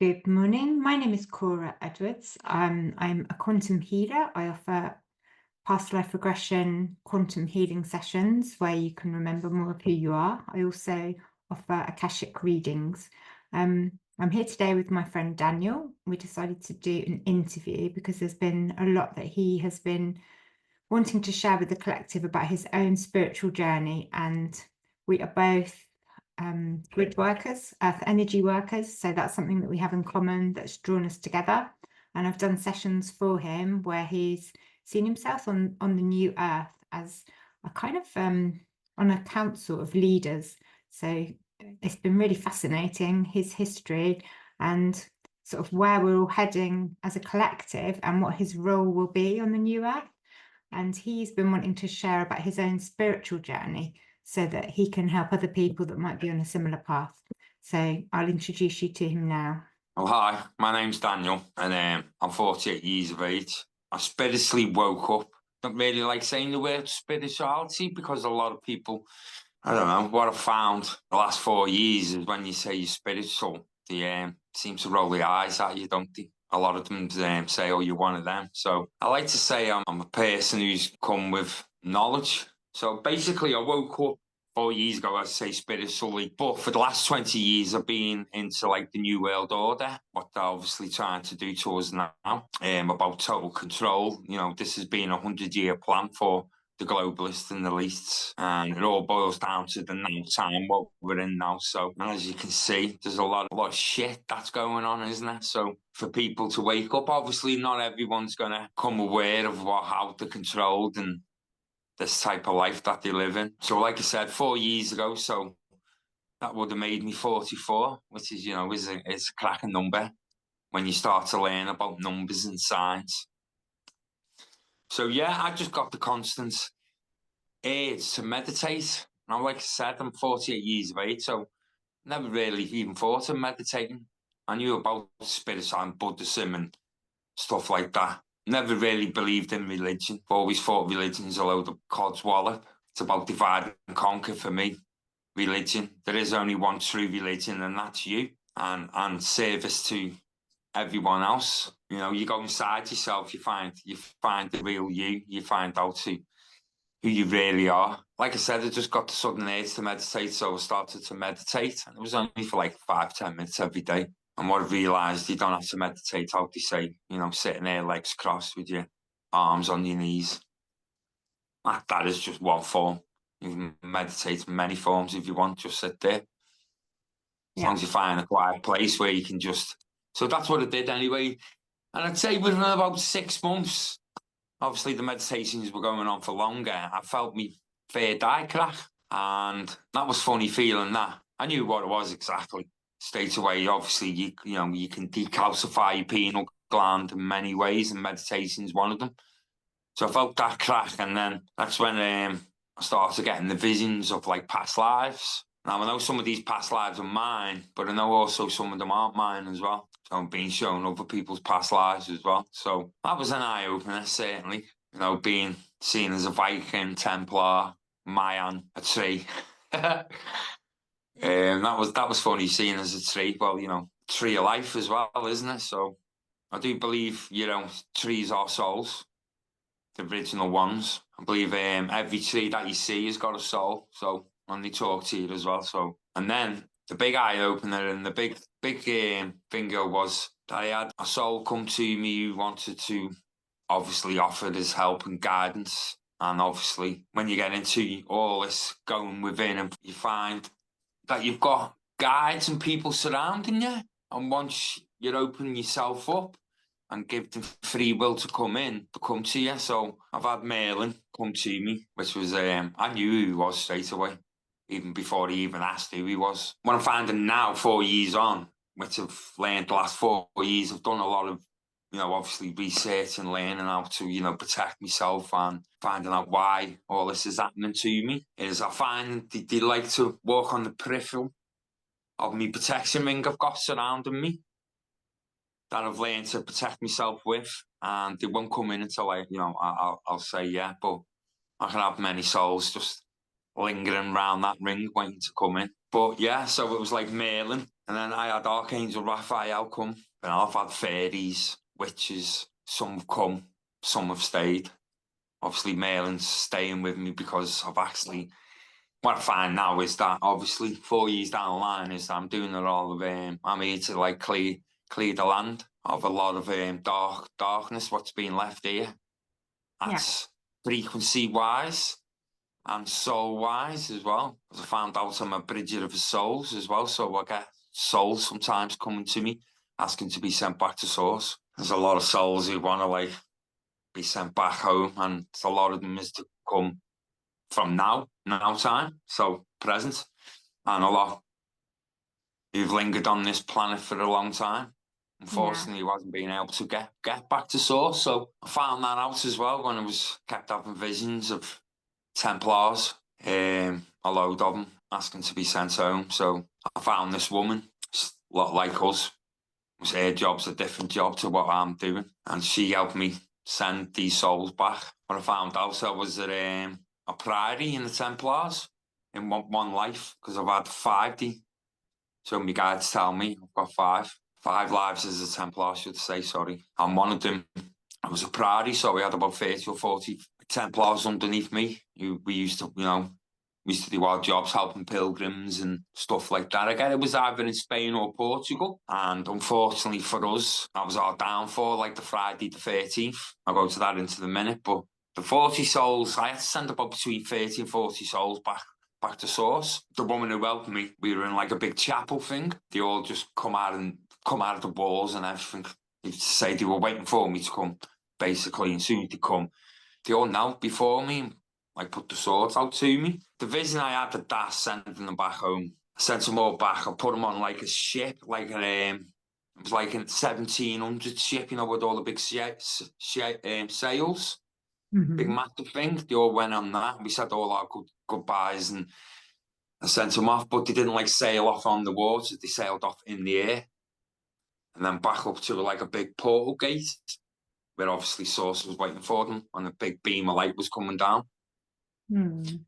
Good morning. My name is Cora Edwards. I'm a quantum healer. I offer past life regression quantum healing sessions where you can remember more of who you are. I also offer Akashic readings. I'm here today with my friend Daniel. We decided to do an interview because there's been a lot that he has been wanting to share with the collective about his own spiritual journey. And we are both grid workers, earth energy workers. So that's something that we have in common that's drawn us together. And I've done sessions for him where he's seen himself on the new earth as a kind of on a council of leaders. So it's been really fascinating, his history and sort of where we're all heading as a collective and what his role will be on the new earth. And he's been wanting to share about his own spiritual journey so that he can help other people that might be on a similar path. So I'll introduce you to him now. Oh, hi, my name's Daniel, and I'm 48 years of age. I spiritually woke up. Don't really like saying the word spirituality because a lot of people, I don't know, what I've found the last 4 years is when you say you're spiritual, they seem to roll their eyes at you, don't they? A lot of them say, oh, you're one of them. So I like to say I'm a person who's come with knowledge. So basically, I woke up 4 years ago, I'd say spiritually, but for the last 20 years, I've been into like the New World Order, what they're obviously trying to do to us now, about total control. You know, this has been a 100-year plan for the globalists and the elites, and it all boils down to the now time, what we're in now. So, and as you can see, there's a lot of shit that's going on, isn't there? So for people to wake up, obviously not everyone's going to come aware of how they're controlled and this type of life that they live in. So like I said, 4 years ago, so that would have made me 44, which is, is a cracking number when you start to learn about numbers and signs. So yeah, I just got the constant urge to meditate. Now, like I said, I'm 48 years of age, so never really even thought of meditating. I knew about spiritual and Buddhism and stuff like that. Never really believed in religion. Always thought religion's a load of codswallop. It's about divide and conquer for me. Religion. There is only one true religion, and that's you. And service to everyone else. You know, you go inside yourself, you find the real you. You find out who you really are. Like I said, I just got the sudden urge to meditate, so I started to meditate. And it was only for like 5-10 minutes every day. And what I realised, you don't have to meditate, how they say, sitting there, legs crossed with your arms on your knees. That is just one form. You can meditate in many forms if you want, just sit there. As long as you find a quiet place where you can just... So that's what I did anyway. And I'd say within about 6 months, obviously the meditations were going on for longer, I felt me third eye crack. And that was funny feeling that. I knew what it was exactly. Straight away, obviously, you can decalcify your pineal gland in many ways, and meditation is one of them. So I felt that crack, and then that's when I started getting the visions of like past lives. Now I know some of these past lives are mine, but I know also some of them aren't mine as well. So I'm being shown other people's past lives as well. So that was an eye opener, certainly. Being seen as a Viking, Templar, Mayan, a tree. That was funny, seen as a tree. Well, tree of life as well, isn't it? So I do believe, trees are souls, the original ones. I believe every tree that you see has got a soul. So when they talk to you as well. So, and then the big eye opener and the big finger was that I had a soul come to me who wanted to obviously offer his help and guidance. And obviously, when you get into all this going within, and you find that you've got guides and people surrounding you. And once you open yourself up and give them free will to come to you. So I've had Merlin come to me, which was, I knew who he was straight away, even before he even asked who he was. What I'm finding now, 4 years on, which I've learned the last 4 years, I've done a lot of, obviously research and learning how to, protect myself and finding out why all this is happening to me, is I find they like to walk on the peripheral of me protection ring I've got surrounding me that I've learned to protect myself with, and they won't come in until I'll say yeah, but I can have many souls just lingering around that ring waiting to come in. But yeah, so it was like Merlin, And then I had Archangel Raphael come, and I've had fairies, witches, some have come, some have stayed. Obviously, Merlin's staying with me because I've actually, what I find now is that obviously 4 years down the line is that I'm doing it all of, I'm here to like clear the land of a lot of darkness, what's been left here. That's frequency wise and soul wise as well. Because I found out I'm a bridger of the souls as well. So I get souls sometimes coming to me asking to be sent back to source. There's a lot of souls who want to like be sent back home, and a lot of them is to come from now time, so present, and a lot who've lingered on this planet for a long time. Unfortunately, wasn't being able to get back to source. So I found that out as well when I was kept having visions of Templars, a load of them asking to be sent home. So I found this woman, a lot like us. Her job's a different job to what I'm doing, and she helped me send these souls back. What I found out I was a priority in the Templars in one life, because I've had 50. So my guides tell me I've got five lives as a Templar, I should say, sorry. And one of them, I was a priority, so we had about 30 or 40 Templars underneath me. We used to, we used to do our jobs helping pilgrims and stuff like that. Again, it was either in Spain or Portugal. And unfortunately for us, that was our downfall, like the Friday the 13th. I'll go to that into the minute. But the 40 souls, I had to send about between 30 and 40 souls back to source. The woman who helped me, we were in like a big chapel thing. They all just come out of the walls and everything. To say they were waiting for me to come, basically. And soon as they come, they all knelt before me, like put the swords out to me. The vision I had of that, sending them back home, I sent them all back. I put them on like a ship, like it was like a 1700 ship, with all the big sails, big massive thing. They all went on that. We said all our goodbyes, and I sent them off, but they didn't like sail off on the water. They sailed off in the air, and then back up to like a big portal gate, where obviously Source was waiting for them, and a big beam of light was coming down. And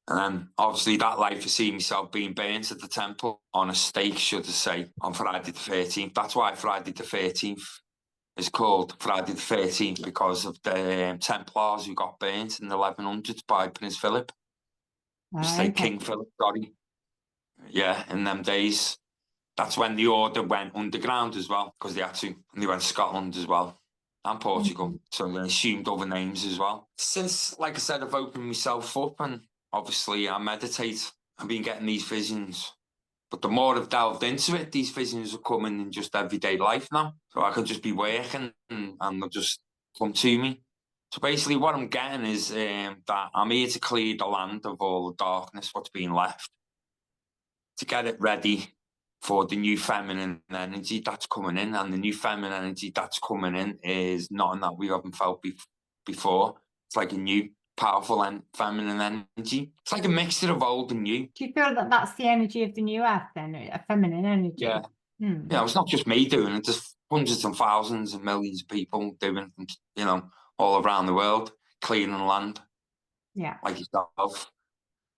then obviously that life, I see myself being burnt at the temple on a stake, should I say, on Friday the 13th. That's why Friday the 13th is called Friday the 13th, because of the Templars who got burnt in the 1100s by Prince Philip. King Philip, sorry. Yeah, in them days. That's when the order went underground as well, because they had to. And they went to Scotland as well, and Portugal. So they assumed other names as well. Since, like I said, I've opened myself up, and obviously I meditate. I've been getting these visions. But the more I've delved into it, these visions are coming in just everyday life now. So I could just be working and they'll just come to me. So basically what I'm getting is that I'm here to clear the land of all the darkness, what's been left, to get it ready for the new feminine energy that's coming in. And the new feminine energy that's coming in is nothing that we haven't felt before. It's like a new, powerful and feminine energy. It's like a mixture of old and new. Do you feel that that's the energy of the new earth then, a feminine energy? Yeah. Yeah, it's not just me doing it. There's hundreds and thousands and millions of people doing it, all around the world, cleaning land. Yeah. Like yourself.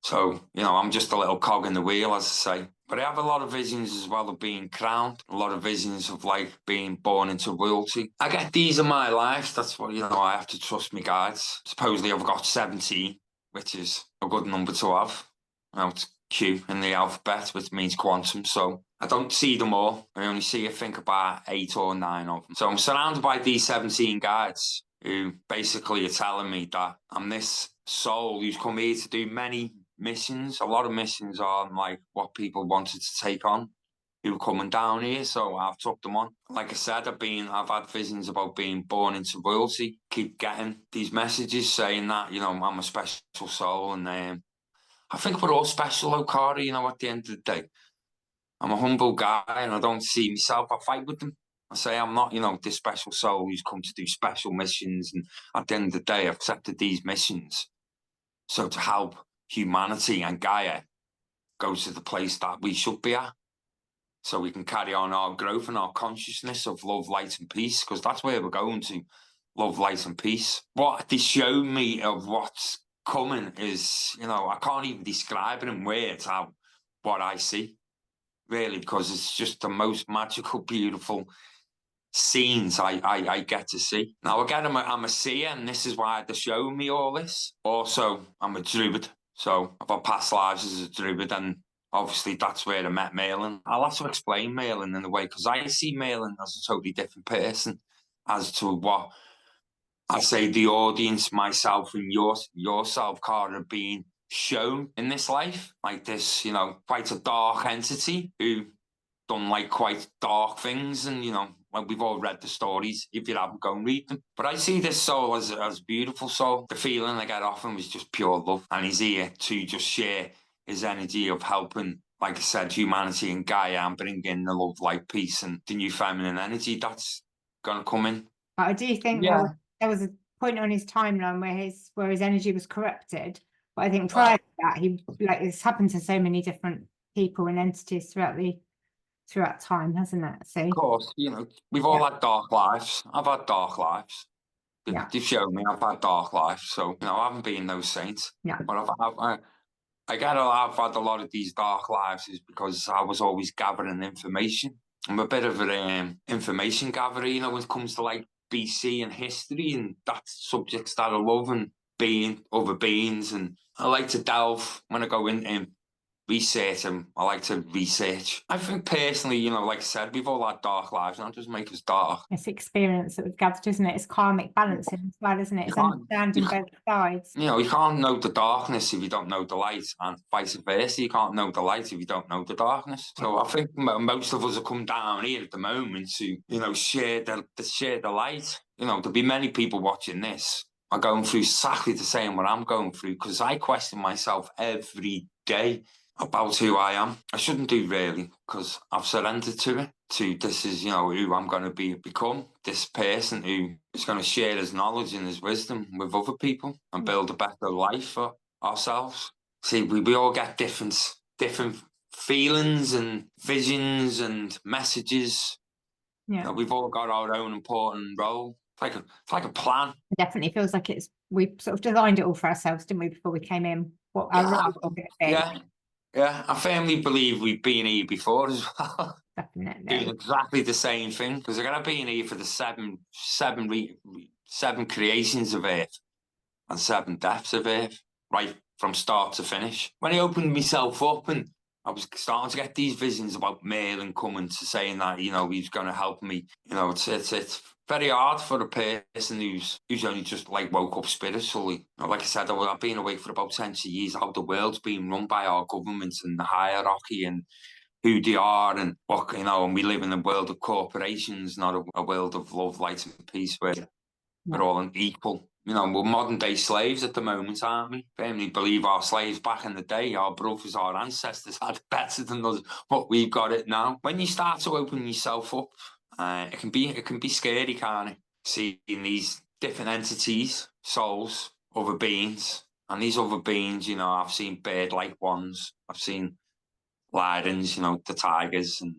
So, I'm just a little cog in the wheel, as I say. But I have a lot of visions as well of being crowned, a lot of visions of like being born into royalty. I get these in my life. That's what, I have to trust my guides. Supposedly I've got 17, which is a good number to have. It's Q in the alphabet, which means quantum. So I don't see them all. I only see, I think, about 8 or 9 of them. So I'm surrounded by these 17 guides who basically are telling me that I'm this soul who's come here to do many missions. A lot of missions are like what people wanted to take on, who were coming down here. So I've took them on. Like I said, I've had visions about being born into royalty. Keep getting these messages saying that, I'm a special soul, and I think we're all special, Okara, at the end of the day. I'm a humble guy and I don't see myself. I fight with them. I say I'm not, this special soul who's come to do special missions. And at the end of the day, I've accepted these missions. So to help humanity and Gaia go to the place that we should be at. So we can carry on our growth and our consciousness of love, light and peace. Because that's where we're going to. Love, light and peace. What they show me of what's coming is, I can't even describe it in words what I see. really, because it's just the most magical, beautiful scenes I get to see. Now, again, I'm a seer, and this is why they're showing me all this. Also, I'm a druid, so I've had past lives as a druid, and obviously that's where I met Merlin. I'll have to explain Merlin in a way, because I see Merlin as a totally different person as to what I say the audience, myself, and yourself, Cara, are being shown in this life. Like this, quite a dark entity who done like quite dark things, and like we've all read the stories. If you haven't, go and read them. But I see this soul as a beautiful soul. The feeling I get off him was just pure love, and he's here to just share his energy of helping, like I said, humanity and Gaia, and bring in the love, light, peace, and the new feminine energy that's gonna come in. But I do think Yeah, there was a point on his timeline where his energy was corrupted. But I think prior to that, it's happened to so many different people and entities throughout time, hasn't it? So of course, we've all had dark lives. I've had dark lives. yeah, They've shown me I've had dark lives, so I haven't been no saint. yeah, But I've had a lot of these dark lives is because I was always gathering information. I'm a bit of an information gatherer, when it comes to like BC and history, and that's subjects that I love, and other beings, and I like to delve when I go in research, and I like to research. I think personally, like I said, we've all had dark lives, and that doesn't make us dark. it's experience that we've gathered, isn't it? It's karmic balancing as well, isn't it? It's understanding both sides. You can't know the darkness if you don't know the light, and vice versa. You can't know the light if you don't know the darkness. So I think most of us have come down here at the moment to, share the light. There'll be many people watching this are going through exactly the same what I'm going through, because I question myself every day about who I am. I shouldn't do, really, because I've surrendered to it. This is, who I'm going to become. This person who is going to share his knowledge and his wisdom with other people and build a better life for ourselves. See, we all get different feelings and visions and messages. Yeah, We've all got our own important role. It's like a plan. it definitely feels like we sort of designed it all for ourselves, didn't we, before we came in? What our role was going to be. Yeah. I firmly believe we've been here before as well. Definitely. Doing exactly the same thing, because I'm gonna be in here for the seven creations of Earth and 7 deaths of Earth, right from start to finish. When I opened myself up, and I was starting to get these visions about Merlin coming to saying that he's going to help me. It's very hard for a person who's only just like woke up spiritually. Like I said, I've been away for about 20 years. How the world's being run by our governments and the hierarchy and who they are, and what and we live in a world of corporations, not a world of love, light, and peace, where we're all equal. We're modern day slaves at the moment, aren't we? Firmly believe our slaves back in the day, our brothers, our ancestors had it better than us, what we've got it now. When you start to open yourself up, it can be scary, can't it? Seeing these different entities, souls, other beings, and these other beings, I've seen bird-like ones, I've seen lions, the tigers and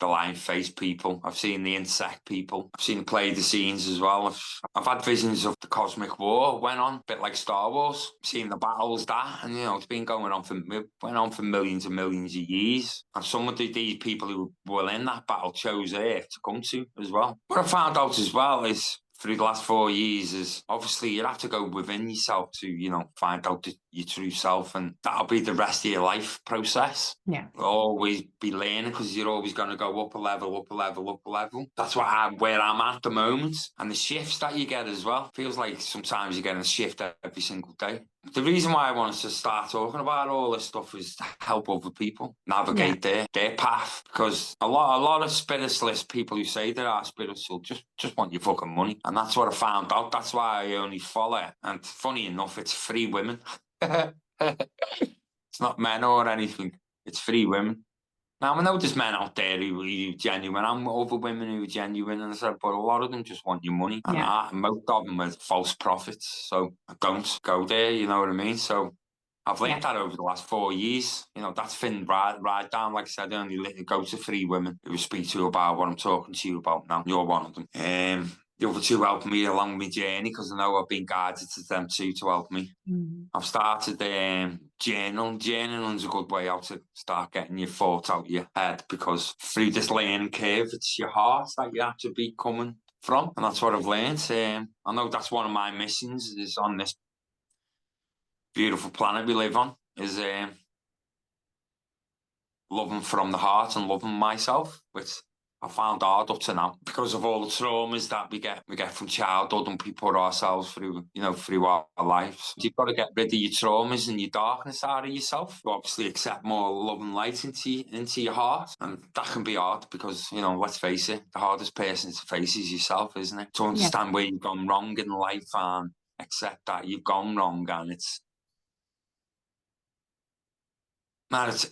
the lion-faced people. I've seen the insect people. I've seen play the scenes as well. I've had visions of the cosmic war went on, a bit like Star Wars. I've seen the battles and it's been going on for millions and millions of years. And some of these people who were in that battle chose Earth to come to as well. What I found out as well is, through the last 4 years, is obviously you have to go within yourself to, find out your true self, and that'll be the rest of your life process. Yeah. You'll always be learning, because you're always going to go up a level, up a level, up a level. That's where I'm at the moment. And the shifts that you get as well. Feels like sometimes you're getting a shift every single day. The reason why I wanted to start talking about all this stuff is to help other people navigate their path, because a lot of spiritualist people who say they are spiritual just want your fucking money, and that's what I found out. That's why I only follow. And funny enough, it's 3 women. It's not men or anything. It's 3 women. Now, I know there's men out there who are genuine. I'm other women who are genuine, and I said, but a lot of them just want your money. And most of them are false prophets. So I don't go there, you know what I mean? So I've learned that over the last 4 years. That's been right down. Like I said, I only go to 3 women who speak to you about what I'm talking to you about now. You're one of them. the other two helped me along my journey because I know I've been guided to them too to help me. I've started journaling. Journaling's a good way how to start getting your thoughts out of your head, because through this learning curve, it's your heart that you have to be coming from, and that's what I've learned. I know that's one of my missions is on this beautiful planet we live on, is loving from the heart and loving myself, which I found hard up to now because of all the traumas that we get from childhood, and we put ourselves through, through our lives. You've got to get rid of your traumas and your darkness out of yourself. You obviously accept more love and light into your heart, and that can be hard because, let's face it, the hardest person to face is yourself, isn't it? To understand where you've gone wrong in life and accept that you've gone wrong, and it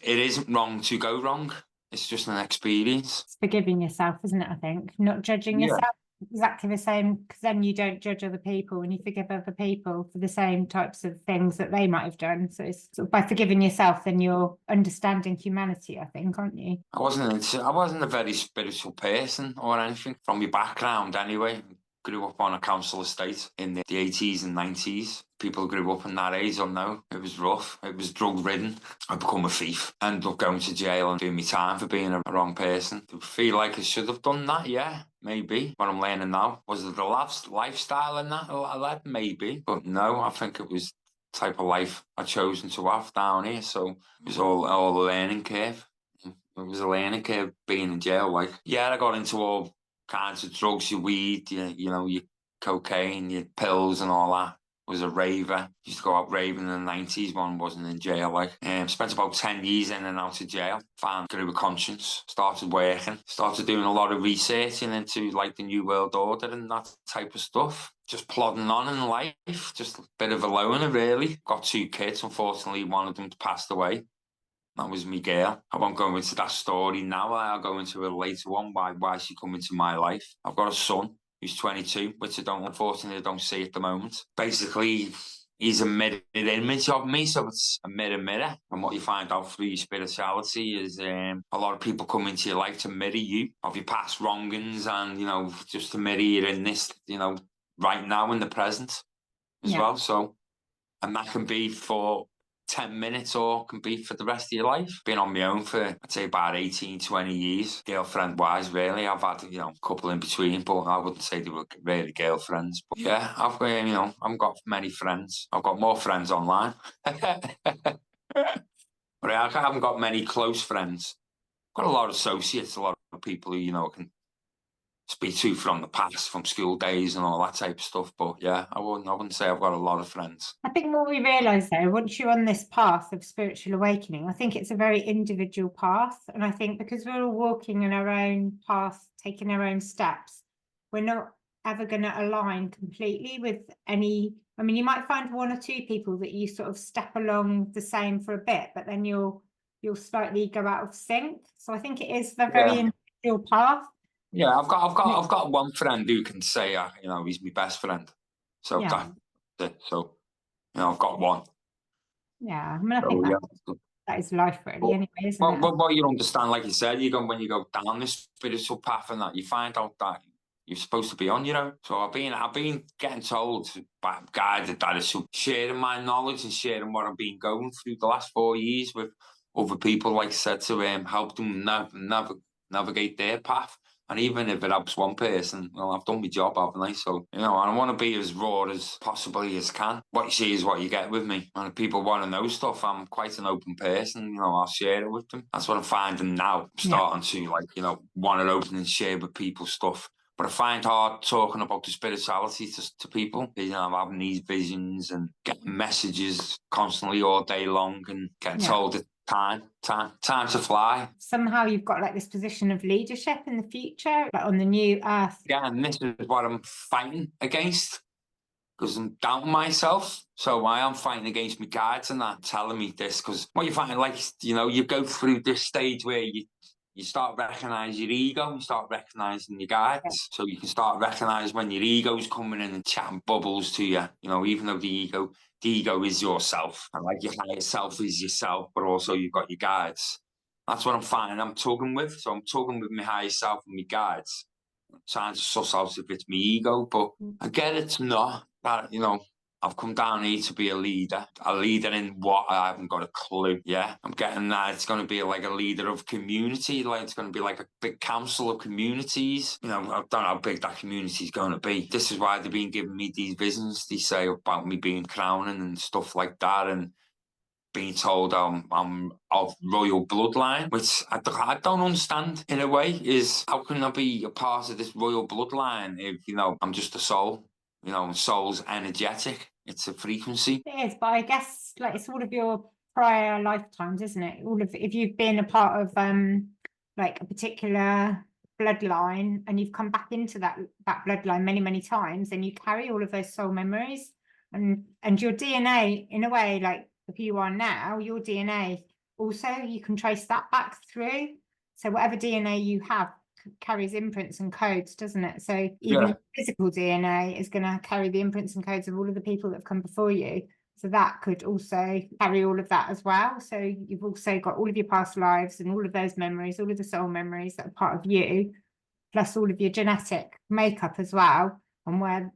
isn't wrong to go wrong. It's just an experience. It's forgiving yourself, isn't it? I think not judging yourself exactly the same, because then you don't judge other people and you forgive other people for the same types of things that they might have done. So it's sort of by forgiving yourself, then you're understanding humanity, I think, aren't you? I wasn't a very spiritual person or anything from my background anyway. Grew up on a council estate in the 80s and 90s. People who grew up in that age will know it was rough. It was drug-ridden. I become a thief. Ended up going to jail and doing my time for being a wrong person. Do I feel like I should have done that? Yeah, maybe. What I'm learning now, was it the lifestyle in that I led? Maybe. But no, I think it was the type of life I'd chosen to have down here. So it was all a learning curve. It was a learning curve being in jail. Like, yeah, I got into all kinds of drugs, your weed, your cocaine, your pills and all that. Was a raver. Used to go out raving in the 90s when I wasn't in jail. Spent about 10 years in and out of jail. Grew a conscience. Started working. Started doing a lot of researching into the New World Order and that type of stuff. Just plodding on in life. Just a bit of a loner, really. Got 2 kids. Unfortunately, one of them passed away. That was my girl. I won't go into that story now. I'll go into it later on, why she come into my life. I've got a son who's 22, which unfortunately I don't see at the moment. Basically, he's a mirror image of me, so it's a mirror. And what you find out through your spirituality is a lot of people come into your life to mirror you of your past wrongings, and just to mirror you in this, right now in the present as well. So, and that can be for 10 minutes or can be for the rest of your life. Been on my own for, I'd say, about 18, 20 years. Girlfriend-wise, really. I've had, a couple in between, but I wouldn't say they were really girlfriends. But yeah, I've got many friends. I've got more friends online. But I haven't got many close friends. I've got a lot of associates, a lot of people who, I can speak to from the past, from school days and all that type of stuff. But yeah, I wouldn't say I've got a lot of friends. I think what we realise though, once you're on this path of spiritual awakening, I think it's a very individual path. And I think because we're all walking in our own path, taking our own steps, we're not ever going to align completely with any. I mean, you might find 1 or 2 people that you sort of step along the same for a bit, but then you'll slightly go out of sync. So I think it is a very individual path. Yeah, I've got one friend who can say, he's my best friend. So that's it. So, I've got one. Yeah, I mean, I think that is life really, anyway, isn't it? But you understand, like you said, when you go down this spiritual path and that, you find out that you're supposed to be on your own. So I've been getting told by guided that is sharing my knowledge and sharing what I've been going through the last 4 years with other people, like I said, to help them navigate their path. And even if it helps one person, well, I've done my job, haven't I? So, I want to be as raw as possibly as can. What you see is what you get with me. And if people want to know stuff, I'm quite an open person. I'll share it with them. That's what I'm finding now. I'm starting to, want to open and share with people stuff. But I find hard talking about the spirituality to people. I'm having these visions and getting messages constantly all day long and getting told that time to fly. Somehow you've got this position of leadership in the future, on the new earth. Yeah, and this is what I'm fighting against, because I'm doubting myself. So I am fighting against my guides and that, telling me this, because what you find, you go through this stage where you start recognizing your ego, you start recognizing your guides. So you can start recognizing when your ego's coming in and chatting bubbles to you, even though the ego is yourself, and your higher self is yourself, but also you've got your guides. That's what I'm finding I'm talking with. So I'm talking with my higher self and my guides. trying to suss out if it's my ego, but I get it's not that, you know, I've come down here to be a leader in what I haven't got a clue. Yeah, I'm getting that it's going to be like a leader of community, like it's going to be like a big council of communities. You know, I don't know how big that community is going to be. This is why they've been giving me these visions. They say about me being crowning and stuff like that, and being told I'm of royal bloodline, which I don't understand in a way. Is how can I be a part of this royal bloodline if, you know, I'm just a soul? You know, soul's energetic. It's a frequency. It is, but I guess like it's all of your prior lifetimes, isn't it? All of if you've been a part of like a particular bloodline and you've come back into that bloodline many, many times, then you carry all of those soul memories and your DNA in a way, like who you are now, your DNA also you can trace that back through. So whatever DNA you have carries imprints and codes, doesn't it? So even physical DNA is going to carry the imprints and codes of all of the people that have come before you. So that could also carry all of that as well. So you've also got all of your past lives and all of those memories, all of the soul memories that are part of you, plus all of your genetic makeup as well. And where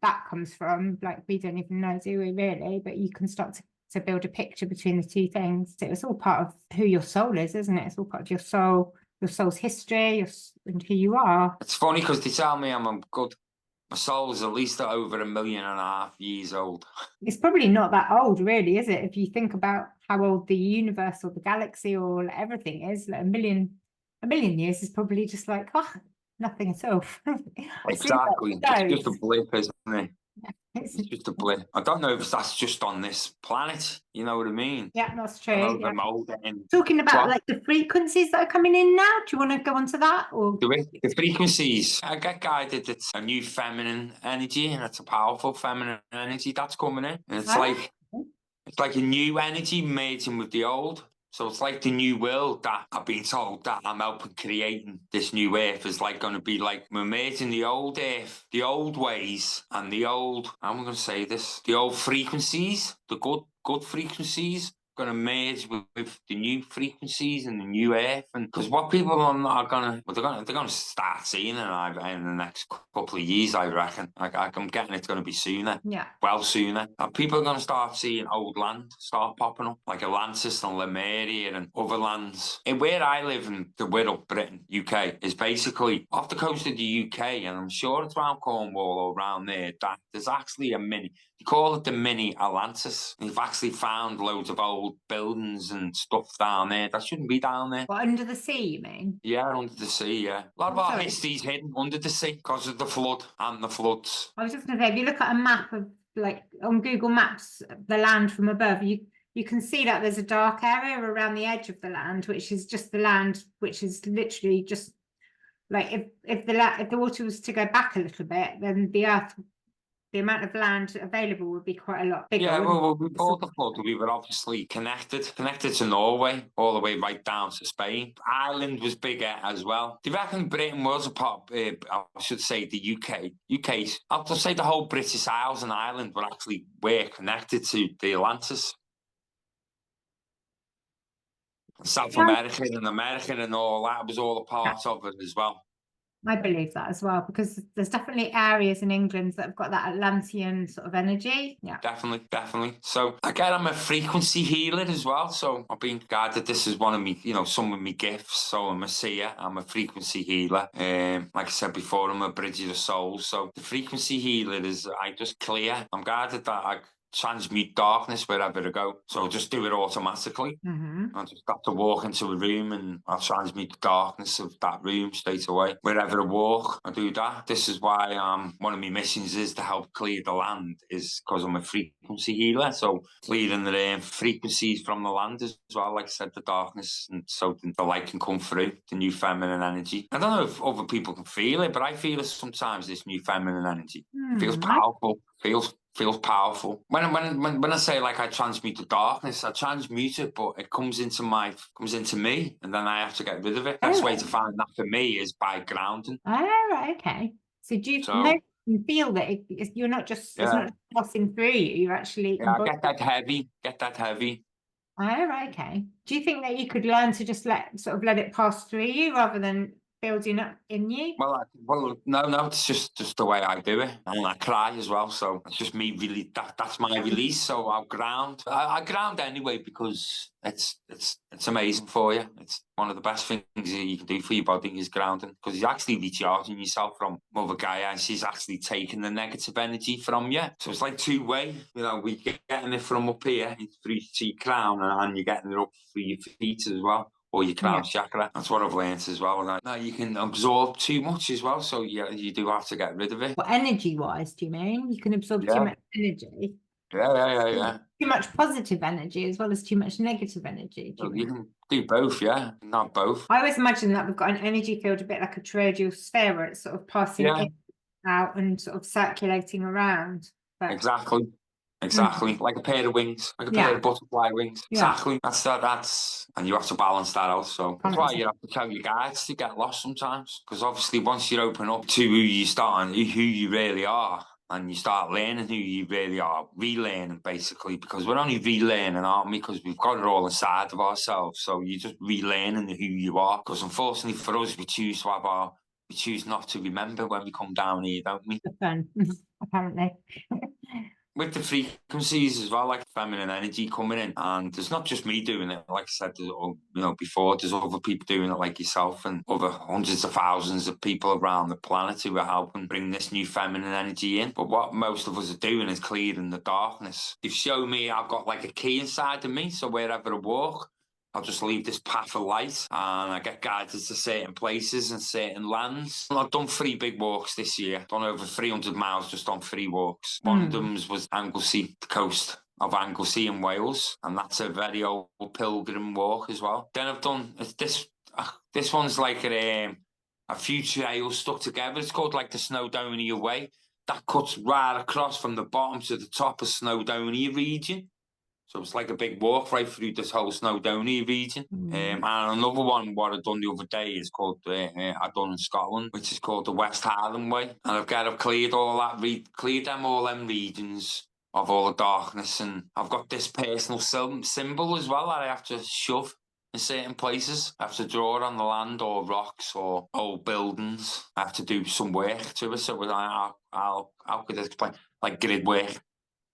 that comes from, like we don't even know, do we really? But you can start to build a picture between the two things. So it's all part of who your soul is, isn't it? It's all part of your soul's history, and who you are. It's funny because they tell me I'm good. My soul's at least over 1.5 million years old. It's probably not that old, really, is it? If you think about how old the universe or the galaxy or everything is, like a million years is probably just like, oh, nothing at all. Exactly. It's just a blip, isn't it? It's just a blip. I don't know if that's just on this planet. You know what I mean? Yeah, that's true. Yeah. And talking about like the frequencies that are coming in now. Do you want to go on to that? Or the frequencies? I get guided. It's a new feminine energy, and it's a powerful feminine energy that's coming in. And it's like a new energy merging with the old. So it's like the new world that I've been told that I'm helping creating. This new earth is like going to be like we're merging the old earth, the old ways, and the old, I'm going to say this, the old frequencies, the good frequencies, going to merge with the new frequencies and the new earth. And because what people are going to, they're going to start seeing it in the next couple of years, I reckon. I'm getting it's going to be sooner. Yeah. Well, sooner. And people are going to start seeing old land start popping up, like Atlantis and Lemuria and other lands. And where I live in the Wirral, Britain, UK, is basically off the coast of the UK, and I'm sure it's around Cornwall or around there, that there's actually a mini, they call it the mini Atlantis. And you've actually found loads of old buildings and stuff down there that shouldn't be down there. What, under the sea, you mean? Yeah, under the sea, yeah. A lot of our history's hidden under the sea because of the flood and the floods. I was just going to say, if you look at a map of, like, on Google Maps, the land from above, you can see that there's a dark area around the edge of the land, which is just the land, which is literally just, like, if the water was to go back a little bit, then the earth, the amount of land available would be quite a lot bigger. Yeah, well, before the flood, we were obviously connected to Norway, all the way right down to Spain. Ireland was bigger as well. Do you reckon Britain was a part, I should say the UK, I'll just say the whole British Isles and Ireland were connected to the Atlantis. South America and all that was all a part of it as well. I believe that as well, because there's definitely areas in England that have got that Atlantean sort of energy. Yeah, definitely. So again, I'm a frequency healer as well. So I've been guided. This is one of me, some of my gifts. So I'm a seer. I'm a frequency healer. Like I said before, I'm a bridge of the soul. So the frequency healer is I just clear. I'm guided that I transmute darkness wherever I go. So I'll just do it automatically. I just have to walk into a room and I'll transmute the darkness of that room straight away. Wherever I walk, I do that. This is why one of my missions is to help clear the land, is because I'm a frequency healer. So clearing the frequencies from the land as well, like I said, the darkness, and so the light can come through, the new feminine energy. I don't know if other people can feel it, but I feel it sometimes, this new feminine energy. Feels powerful, feels powerful. When I say like I transmute the darkness, I transmute it, but it comes into me, and then I have to get rid of it. Best way to find that for me is by grounding. Oh, right, okay. So do you feel that you're not just it's not passing through you? You're actually get that heavy. Oh, right, okay. Do you think that you could learn to just let it pass through you rather than building up in you? Well, no, it's just the way I do it, and I cry as well. So it's just me really. That's my release. So I'll ground. I ground anyway because it's amazing for you. It's one of the best things you can do for your body is grounding, because you're actually recharging yourself from Mother Gaia, and she's actually taking the negative energy from you. So it's like two-way. You know, we're getting it from up here through to your crown, and you're getting it up through your feet as well, or your crown chakra. That's what I've learned as well. Now you can absorb too much as well, so you do have to get rid of it. Well, energy-wise, do you mean? You can absorb too much energy? Yeah. Too much positive energy as well as too much negative energy, do you So mean? you can do both, yeah, not both. I always imagine that we've got an energy field a bit like a toroidal sphere where it's sort of passing in, out and sort of circulating around. But Exactly. Like a pair of wings, like a pair of butterfly wings. Exactly. That's and you have to balance that out. So that's why you have to tell your guides to get lost sometimes. Because obviously once you open up to who you start and who you really are, and you start learning who you really are, relearning basically, because we're only relearning, aren't we? Because we've got it all inside of ourselves. So you're just relearning who you are. Because unfortunately for us, we choose not to remember when we come down here, don't we? Apparently. With the frequencies as well, like feminine energy coming in, and there's not just me doing it. Like I said, before, there's other people doing it, like yourself, and other hundreds of thousands of people around the planet who are helping bring this new feminine energy in. But what most of us are doing is clearing the darkness. They've shown me I've got like a key inside of me, so wherever I walk, I'll just leave this path of light, and I get guided to certain places and certain lands. I've done 3 big walks this year. Done over 300 miles just on 3 walks. One of them was Anglesey, the coast of Anglesey in Wales, and that's a very old pilgrim walk as well. Then I've done this one's like a few trails stuck together. It's called like the Snowdonia Way. That cuts right across from the bottom to the top of Snowdonia region. So it's like a big walk right through this whole Snowdonia region. And another one, what I've done the other day, is called, I've done in Scotland, which is called the West Highland Way. And I've cleared all that, cleared all them regions of all the darkness. And I've got this personal symbol as well that I have to shove in certain places. I have to draw it on the land or rocks or old buildings. I have to do some work to it. So how could I explain? Like grid work.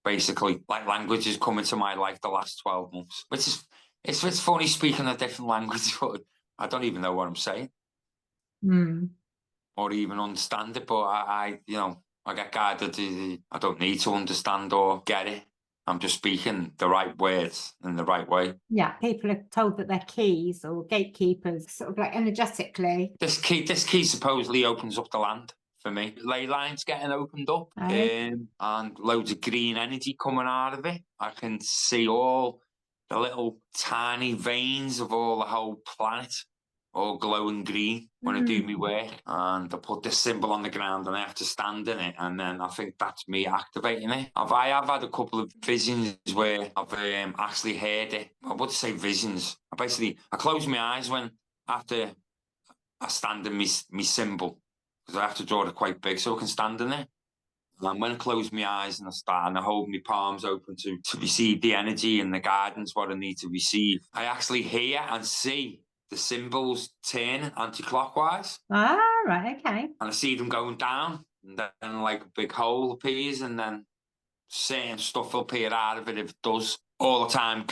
Basically, like language has come into my life the last 12 months, which is it's funny speaking a different language, but I don't even know what I'm saying or even understand it. But I get guided. I don't need to understand or get it. I'm just speaking the right words in the right way. Yeah, people are told that they're keys or gatekeepers, sort of like energetically. This key supposedly opens up the land. For me, ley lines getting opened up, and loads of green energy coming out of it. I can see all the little tiny veins of all the whole planet, all glowing green when I do my work. And I put this symbol on the ground, and I have to stand in it. And then I think that's me activating it. I have had a couple of visions where I've actually heard it. I would say visions. I close my eyes after I stand in my symbol. Because I have to draw it quite big so I can stand in it. And when I close my eyes and I hold my palms open to receive the energy and the guidance, what I need to receive, I actually hear and see the symbols turning anti-clockwise. Ah, right, okay. And I see them going down, and then like a big hole appears, and then certain stuff will appear out of it. If it does, all the time,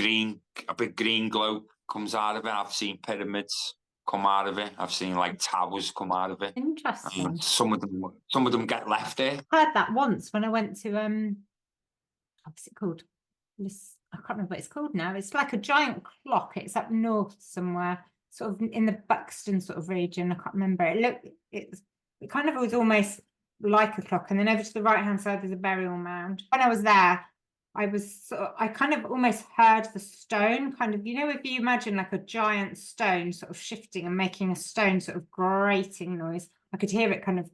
a big green glow comes out of it. I've seen pyramids come out of it. I've seen like towers come out of it. Interesting. Some of them get left there. I heard that once when I went to what's it called? I can't remember what it's called now. It's like a giant clock. It's up north somewhere, sort of in the Buxton sort of region. I can't remember. It kind of was almost like a clock, and then over to the right hand side there's a burial mound. When I was there, I kind of almost heard the stone kind of, if you imagine like a giant stone sort of shifting and making a stone sort of grating noise, I could hear it kind of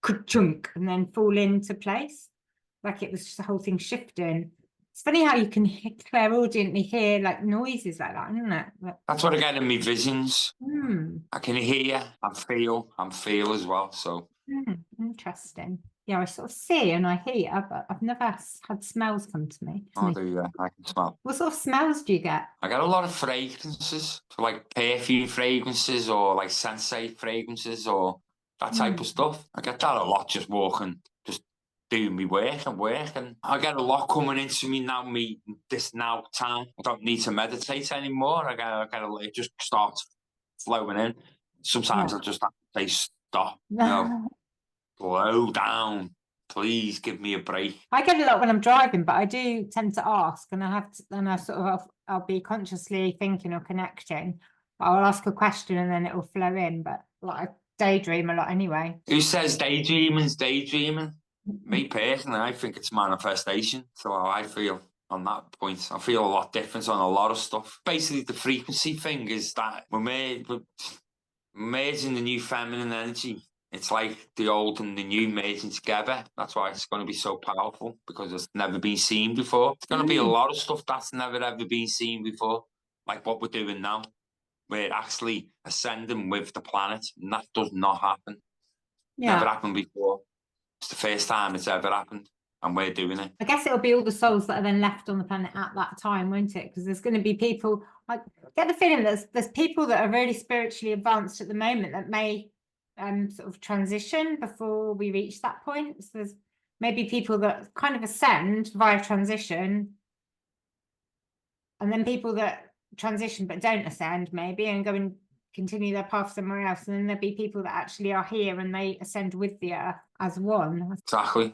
ka-chunk and then fall into place. Like it was just the whole thing shifting. It's funny how you can clairaudiently hear like noises like that, isn't it? That's what I get in my visions. I can hear and feel as well. So interesting. Yeah, I sort of see and I hear, but I've never had smells come to me. Oh, do you? I can smell. What sort of smells do you get? I get a lot of fragrances, so like perfume fragrances or like sensei fragrances or that type of stuff. I get that a lot just walking, just doing me work and working. I get a lot coming into me now, this now time. I don't need to meditate anymore. It just starts flowing in. Sometimes Yeah. I just have to say stop, slow down. Please give me a break. I get a lot when I'm driving, but I do tend to ask, and I sort of, I'll be consciously thinking or connecting. I'll ask a question and then it will flow in, but like I daydream a lot anyway. Who says daydreaming's daydreaming? Me personally, I think it's manifestation. So I feel on that point, I feel a lot different on a lot of stuff. Basically, the frequency thing is that we're merging the new feminine energy. It's like the old and the new merging together. That's why it's going to be so powerful, because it's never been seen before. It's going to be a lot of stuff that's never ever been seen before, like what we're doing now. We're actually ascending with the planet, and that does not happen. Never happened before. It's the first time it's ever happened, and we're doing it. I guess it'll be all the souls that are then left on the planet at that time, won't it? Because there's going to be people. I get the feeling there's people that are really spiritually advanced at the moment that may sort of transition before we reach that point. So there's maybe people that kind of ascend via transition, and then people that transition but don't ascend maybe and go and continue their path somewhere else. And then there'll be people that actually are here and they ascend with the earth as one. Exactly.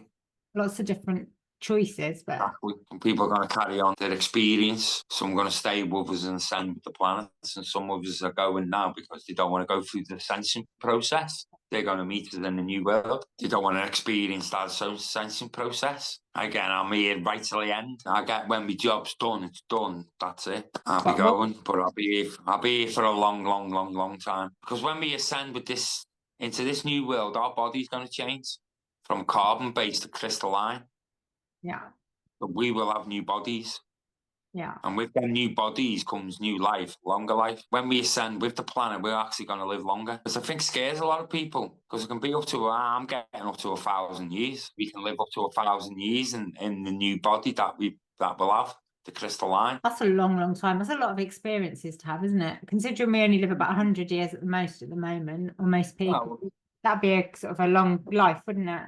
Lots of different choices, but exactly. Some people are going to carry on their experience. Some are going to stay with us and ascend with the planets, and some of us are going now because they don't want to go through the ascension process. They're going to meet us in the new world. They don't want to experience that ascension process. Again, I'm here right till the end. I get when my job's done, it's done. That's it. I'll be going, but I'll be here for a long time. Because when we ascend with this into this new world, our body's going to change from carbon-based to crystalline. Yeah. But we will have new bodies. Yeah. And with them new bodies comes new life, longer life. When we ascend with the planet, we're actually going to live longer. Because I think scares a lot of people. Because it can be up to, I'm getting up to 1,000 years. We can live up to 1,000 years in the new body that we'll have, the crystalline. That's a long time. That's a lot of experiences to have, isn't it? Considering we only live about 100 years at the most at the moment, or most people. Well, that'd be a sort of a long life, wouldn't it?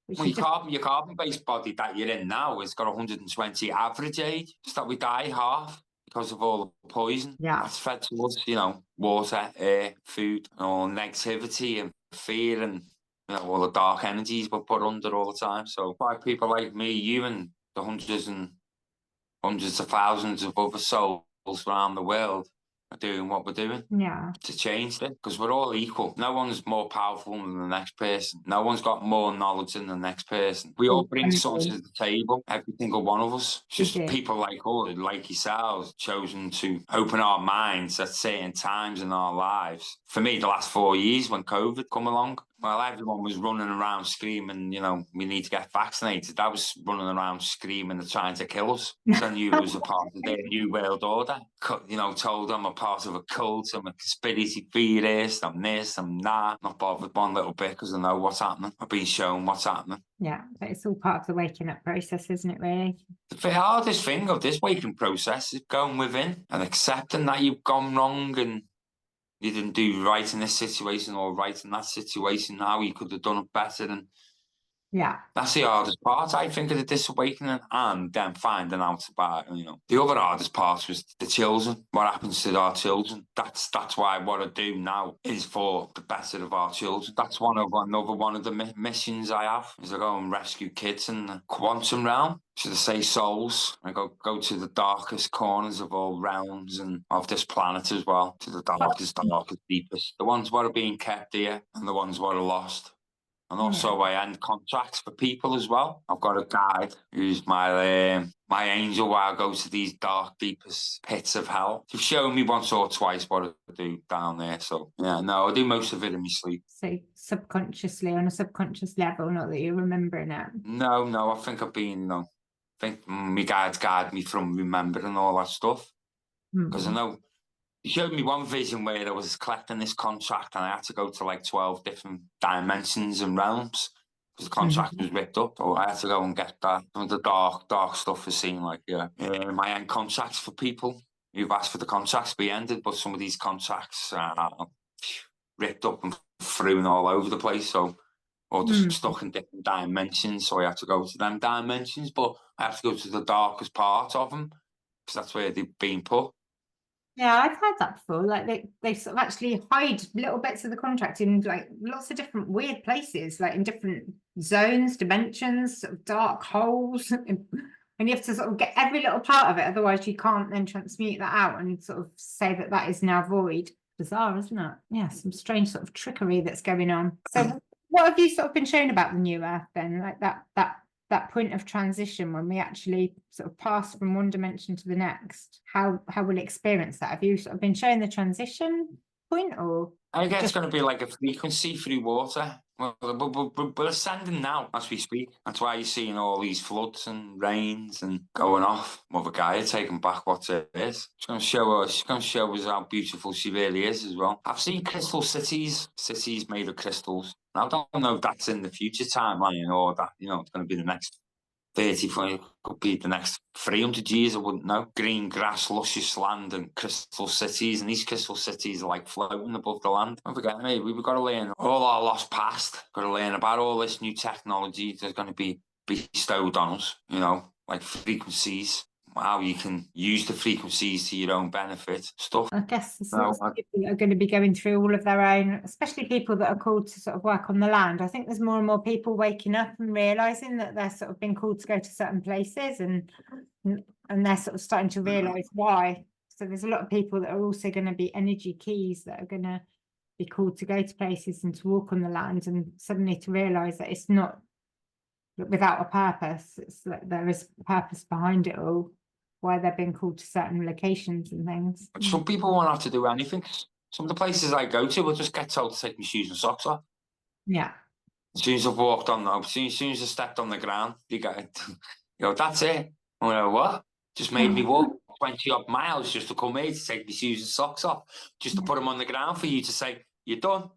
Well, your carbon-based body that you're in now has got 120 average age. Just that we die half because of all the poison that's fed to us, water, air, food, all negativity and fear and, all the dark energies we're put under all the time. So by people like me, you and the hundreds of thousands of other souls around the world are doing what we're doing to change it, because we're all equal. No one's more powerful than the next person. No one's got more knowledge than the next person. We all bring something to the table, every single one of us. It's just people like us, like yourselves, chosen to open our minds at certain times in our lives. For me, the last 4 years when COVID come along, well, everyone was running around screaming, we need to get vaccinated. I was running around screaming and trying to kill us. So I knew it was a part of their new world order. Told them I'm a part of a cult, I'm a conspiracy theorist, I'm this, I'm that. Not bothered one little bit because I know what's happening. I've been shown what's happening. Yeah, but it's all part of the waking up process, isn't it, really? The hardest thing of this waking process is going within and accepting that you've gone wrong and you didn't do right in this situation or right in that situation, how you could have done it better. And that's the hardest part, I think, of this awakening, and then finding out about, the other hardest part was the children. What happens to our children? That's why what I do now is for the better of our children. That's another one of the missions I have, is I go and rescue kids in the quantum realm. Should I say souls? I go to the darkest corners of all realms and of this planet as well, to the darkest, deepest. The ones that are being kept here and the ones that are lost. And also I end contracts for people as well. I've got a guide who's my angel while I go to these dark, deepest pits of hell. You've shown me once or twice what I do down there. So, I do most of it in my sleep. So subconsciously, on a subconscious level, not that you're remembering it? No, I think I've been, I think my guides guide me from remembering all that stuff. Because I know he showed me one vision where I was collecting this contract and I had to go to like 12 different dimensions and realms because the contract was ripped up. So I had to go and get that. Some of the dark stuff was seen, like, my end contracts for people who've asked for the contracts to be ended, but some of these contracts are ripped up and thrown all over the place. So, or just stuck in different dimensions. So I had to go to them dimensions, but I have to go to the darkest part of them because that's where they've been put. Yeah, I've heard that before. Like they sort of actually hide little bits of the contract in like lots of different weird places, like in different zones, dimensions, sort of dark holes. And you have to sort of get every little part of it, otherwise you can't then transmute that out and sort of say that that is now void. Bizarre, isn't it? Yeah, some strange sort of trickery that's going on. So what have you sort of been shown about the new Earth then? Like that point of transition when we actually sort of pass from one dimension to the next, how we'll experience that? Have you sort of been shown the transition point, or I guess it's going to be like a frequency through water. Well, we're ascending now as we speak. That's why you're seeing all these floods and rains and going off. Mother Gaia taking back what it is. She's going to show us. She's going to show us how beautiful she really is as well. I've seen crystal cities made of crystals. I don't know if that's in the future timeline or that, you know, it's going to be the next 30, 40, could be the next 300 years, I wouldn't know. Green grass, luscious land and crystal cities. And these crystal cities are like floating above the land. Don't forget, mate, we've got to learn all our lost past. Got to learn about all this new technology that's going to be bestowed on us, you know, like frequencies, how you can use the frequencies to your own benefit, stuff. I guess the sorts of people that are going to be going through all of their own, especially people that are called to sort of work on the land. I think there's more and more people waking up and realizing that they're sort of being called to go to certain places, and they're sort of starting to realize why. So there's a lot of people that are also going to be energy keys that are going to be called to go to places and to walk on the land, and suddenly to realize that it's not without a purpose. It's like there is purpose behind it all, why they're being called to certain locations and things. Some people won't have to do anything. Some of the places I go to will just get told to take my shoes and socks off. Yeah. As soon as I've walked on, as soon as I stepped on the ground, you go, that's it. I'm like, what? Just made me walk 20 odd miles just to come here to take my shoes and socks off, just to put them on the ground for you to say, you're done.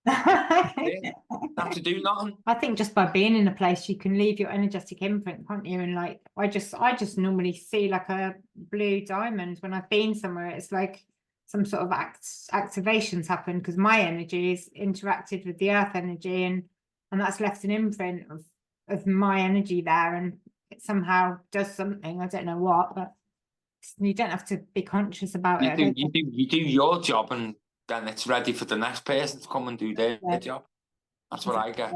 Have to do nothing. I think just by being in a place, you can leave your energetic imprint, can't you? And like, I just normally see like a blue diamond when I've been somewhere. It's like some sort of activations happen because my energy is interacted with the earth energy, and that's left an imprint of my energy there, and it somehow does something. I don't know what, but you don't have to be conscious about it. You do your job, and then it's ready for the next person to come and do their job. That's what I get.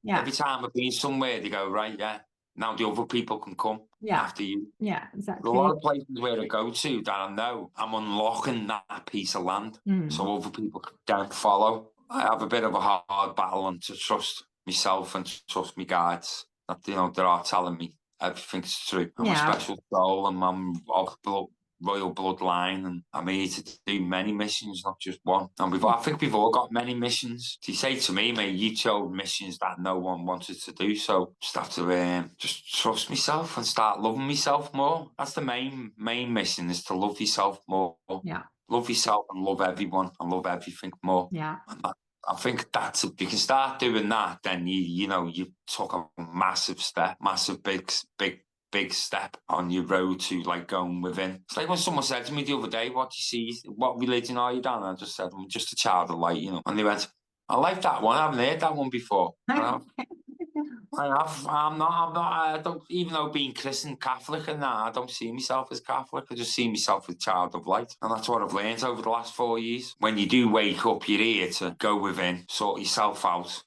Yeah. Every time I've been somewhere, they go, right, yeah, now the other people can come after you. Yeah, exactly. There are a lot of places where I go to that I know I'm unlocking that piece of land so other people can follow. I have a bit of a hard battle and to trust myself and trust my guides that, you know, they are telling me everything's true. I'm a special soul and I'm of royal bloodline, and I'm here to do many missions, not just one. And I think we've all got many missions. You say to me, mate, you chose missions that no one wanted to do, so just have to just trust myself and start loving myself more. That's the main mission, is to love yourself more. Yeah. Love yourself and love everyone and love everything more. Yeah. And I think that's, if you can start doing that, then you know, you took a massive step, massive big step on your road to like going within. It's like when someone said to me the other day, what do you see, what religion are you down? And I just said, I'm just a child of light, you know. And they went, I like that one, I haven't heard that one before. I don't, even though being Christian, Catholic and that, I don't see myself as Catholic. I just see myself as a child of light. And that's what I've learned over the last 4 years. When you do wake up, you're here to go within, sort yourself out,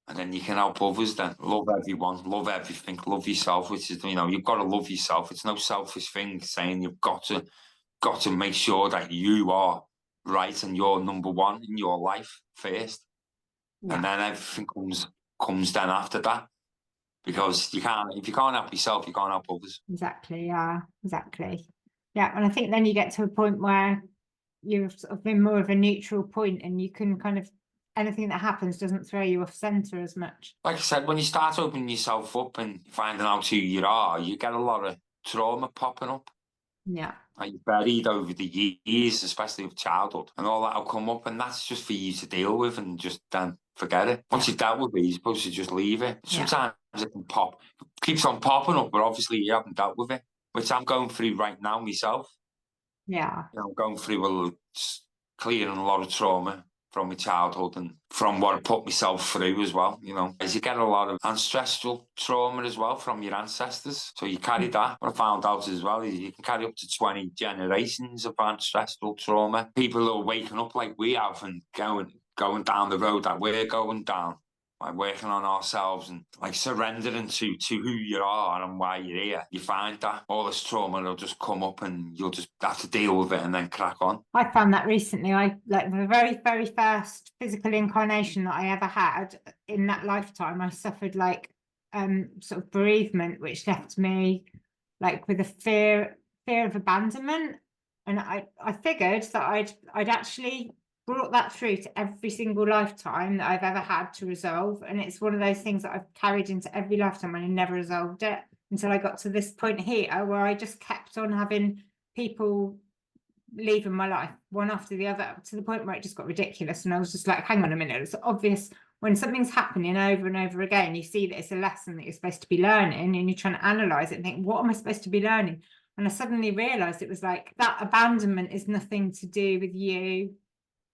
and then you can help others then. Love everyone, love everything, love yourself, which is, you know, you've got to love yourself. It's no selfish thing saying you've got to make sure that you are right and you're number one in your life first. Yeah. And then everything comes then after that. Because if you can't help yourself, you can't help others. Exactly, yeah, exactly. Yeah, and I think then you get to a point where you've sort of been more of a neutral point, and you can kind of, anything that happens doesn't throw you off center as much. Like I said, when you start opening yourself up and finding out who you are, you get a lot of trauma popping up. Yeah. Like you're buried over the years, especially of childhood, and all that will come up, and that's just for you to deal with and just then forget it. Once you've dealt with it, you're supposed to just leave it. Yeah. Sometimes it can pop, keeps on popping up, but obviously you haven't dealt with it, which I'm going through right now myself. Yeah. You know, I'm going through clearing a lot of trauma from my childhood and from what I put myself through as well, you know. As you get a lot of ancestral trauma as well from your ancestors. So you carry that. What I found out as well is you can carry up to 20 generations of ancestral trauma. People who are waking up like we have and going down the road that we're going down, like working on ourselves and like surrendering to who you are and why you're here. You find that all this trauma will just come up and you'll just have to deal with it and then crack on. I found that recently. I like the very, very first physical incarnation that I ever had in that lifetime. I suffered like sort of bereavement, which left me like with a fear of abandonment. And I figured that I'd actually brought that through to every single lifetime that I've ever had to resolve. And it's one of those things that I've carried into every lifetime and I never resolved it until I got to this point here where I just kept on having people leaving my life one after the other to the point where it just got ridiculous. And I was just like, hang on a minute, it's obvious when something's happening over and over again, you see that it's a lesson that you're supposed to be learning and you're trying to analyze it and think, what am I supposed to be learning? And I suddenly realized it was like that abandonment is nothing to do with you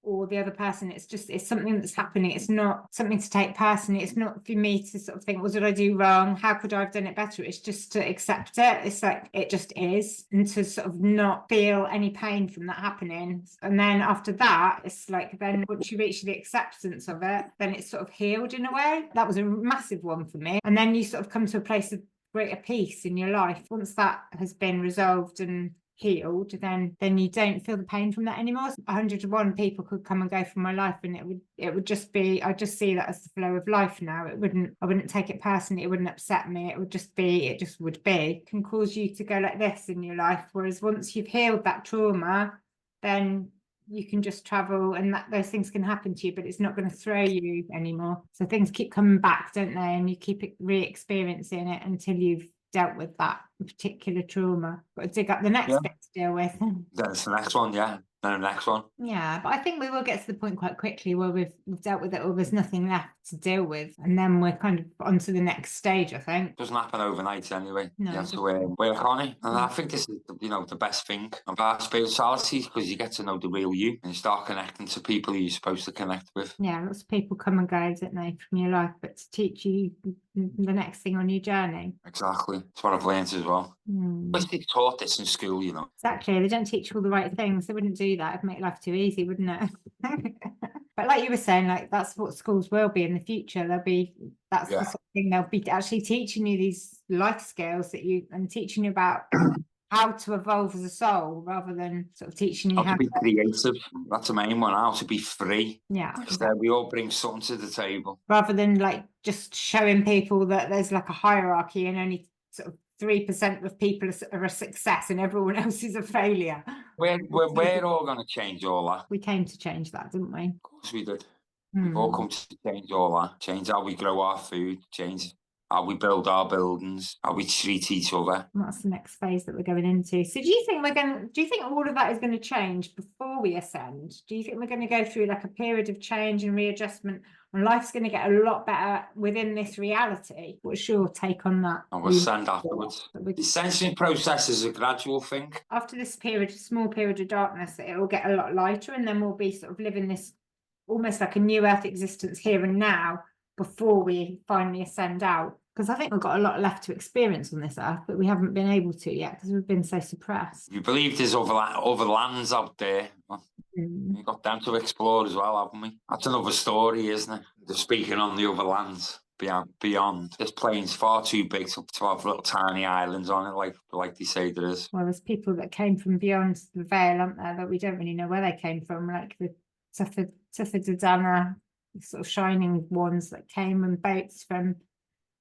or the other person. It's something that's happening. It's not something to take personally. It's not for me to sort of think, what did I do wrong? How could I have done it better? It's just to accept it. It's like, it just is. And to sort of not feel any pain from that happening. And then after that, it's like, then once you reach the acceptance of it, then it's sort of healed in a way. That was a massive one for me. And then you sort of come to a place of greater peace in your life. Once that has been resolved and healed, then you don't feel the pain from that anymore. 101 people could come and go from my life and it would just be, I just see that as the flow of life now. I wouldn't take it personally. It wouldn't upset me. It would just be, it just would be. It can cause you to go like this in your life, whereas once you've healed that trauma, then you can just travel and those things can happen to you, but it's not going to throw you anymore. So things keep coming back, don't they? And you keep re-experiencing it until you've dealt with that particular trauma. Got to dig up the next bit to deal with. That's the next one, yeah. Then the next one. Yeah, but I think we will get to the point quite quickly where we've dealt with it or there's nothing left to deal with. And then we're kind of on to the next stage, I think. Doesn't happen overnight anyway. No, you have to work on it. And I think this is, the best thing about spirituality is because you get to know the real you and you start connecting to people who you're supposed to connect with. Yeah, lots of people come and go, don't they, from your life, but to teach you the next thing on your journey. Exactly. That's what I've learned as well. But they taught this in school, Exactly. They don't teach you all the right things. They wouldn't do that. It'd make life too easy, wouldn't it? But like you were saying, like that's what schools will be in the future. That's the sort of thing, they'll be actually teaching you these life skills and teaching you about how to evolve as a soul rather than sort of teaching you how to be creative. That's the main one. How to be free. Yeah. Exactly. We all bring something to the table. Rather than like just showing people that there's like a hierarchy and only sort of 3% of people are a success and everyone else is a failure. We're all going to change all that. We came to change that, didn't we? Of course we did. We've all come to change all that. Change how we grow our food. Change how we build our buildings. How we treat each other. And that's the next phase that we're going into. So do you think all of that is going to change before we ascend? Do you think we're going to go through like a period of change and readjustment and life's going to get a lot better within this reality? What's your take on that? And we'll ascend afterwards. The ascension process is a gradual thing. After this small period of darkness, it will get a lot lighter and then we'll be sort of living this almost like a new earth existence here and now before we finally ascend out. Because I think we've got a lot left to experience on this earth, but we haven't been able to yet because we've been so suppressed. You believe there's other lands out there. We've got them to explore as well, haven't we? That's another story, isn't it? They're speaking on the other lands beyond. This plane's far too big to have little tiny islands on it, like they say there is. Well, there's people that came from beyond the veil, aren't there, that we don't really know where they came from, like the Tuffa sort of shining ones that came in boats from.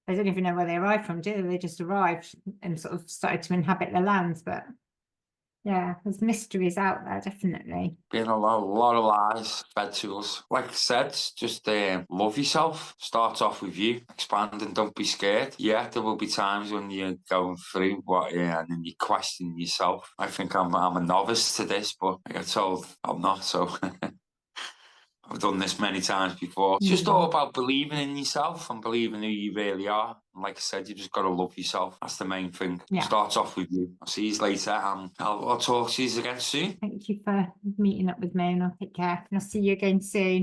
They don't even know where they arrived from, do they? They just arrived and sort of started to inhabit the lands. But yeah, there's mysteries out there, definitely. Being a lot of lies fed to us. Like I said, just love yourself. Start off with you. Expand and don't be scared. Yeah, there will be times when you're going through and then you question yourself. I think I'm a novice to this, but I get told I'm not, so... I've done this many times before. It's just all about believing in yourself and believing who you really are. And like I said, you just got to love yourself. That's the main thing. Yeah. Starts off with you. I'll see you later, and I'll talk to you again soon. Thank you for meeting up with me, and I'll take care. And I'll see you again soon.